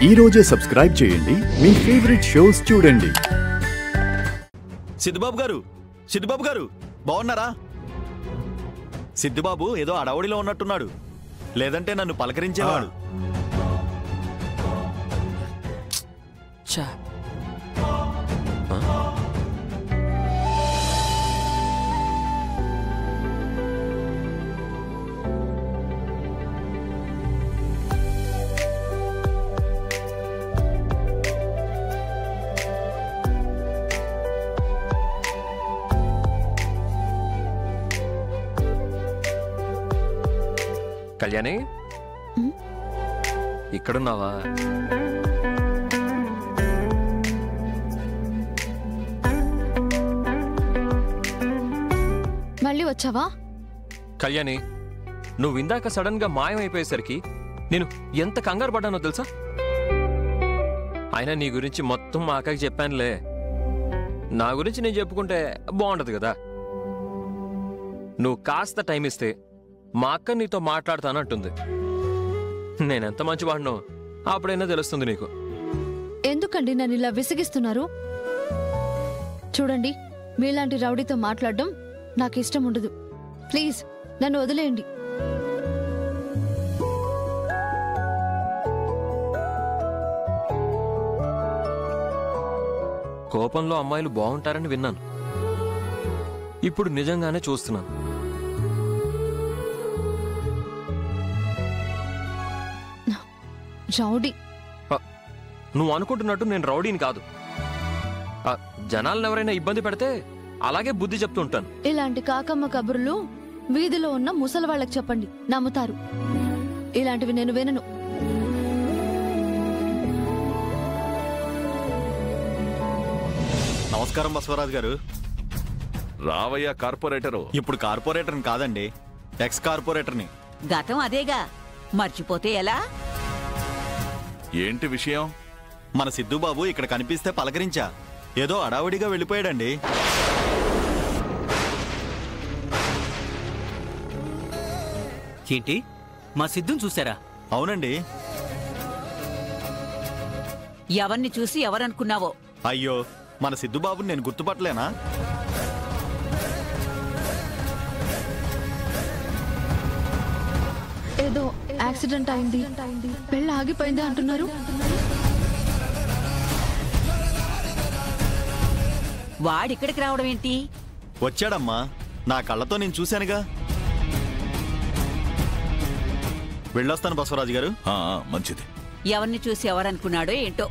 ఈ రోజే సబ్స్క్రైబ్ చేయండి, మీ ఫేవరెట్ షోస్ చూడండి. సిద్దుబాబు గారు బాగున్నారా? సిద్దుబాబు ఏదో అడవుడిలో ఉన్నట్టున్నాడు, లేదంటే నన్ను పలకరించేవాడు. కళ్యాణి, ఇక్కడున్నావా? మళ్ళీ వచ్చావా? కళ్యాణి, నువ్వు ఇందాక సడన్ గా మాయమైపోయేసరికి నేను ఎంత కంగారు పడ్డానో తెలుసా? అయినా నీ గురించి మొత్తం మా అక్కకి చెప్పానులే. నా గురించి నేను చెప్పుకుంటే బాగుండదు కదా. నువ్వు కాస్త టైం ఇస్తే మా అక్క నీతో మాట్లాడతానంటుంది. నేనెంత మంచివాడినో అప్పుడైనా తెలుస్తుంది నీకు. ఎందుకండి నన్ను ఇలా విసిగిస్తున్నారు? చూడండి, మీలాంటి రౌడీతో మాట్లాడడం నాకు ఇష్టం ఉండదు. ప్లీజ్ నన్ను వదిలేయండి. కోపంలో అమ్మాయిలు బాగుంటారని విన్నాను, ఇప్పుడు నిజంగానే చూస్తున్నాను. రౌడీ? నువ్వు అనుకుంటున్నట్టు నేను రౌడీని కాదు. జనాలను ఎవరైనా ఇబ్బంది పెడితే అలాగే బుద్ధి చెప్తూ ఉంటాను. ఇలాంటి కాకమ్మ కబుర్లు వీధిలో ఉన్న ముసలి వాళ్ళకి చెప్పండి, నమ్ముతారు. ఇలాంటివి నేను వినను. నమస్కారం బసవరాజు గారు. రావయ్య కార్పొరేటరు. ఇప్పుడు కార్పొరేటర్ని కాదండి, ఎక్స్ కార్పొరేటర్ని. గతం అదేగా, మర్చిపోతే ఎలా? ఏంటి విషయం? మన సిద్దుబాబు ఇక్కడ కనిపిస్తే పలకరించా, ఏదో అడావుడిగా వెళ్ళిపోయాడండి. ఏంటి, మా సిద్ధుని చూసారా? అవునండి. ఎవరిని చూసి ఎవరనుకున్నావో? అయ్యో, మన సిద్దుబాబుని నేను గుర్తుపట్టలేనా? ఏదో యాక్సిడెంట్ అయింది, పెళ్ళి ఆగిపోయింది అంటున్నారు. వాడిక్కడికి రావడం ఏంటి? వచ్చాడమ్మా, నా కళ్ళతో నేను చూశానుగా. వెళ్ళొస్తాను బసవరాజు గారు. మంచిది. ఎవరిని చూసి ఎవరనుకున్నాడో ఏంటో.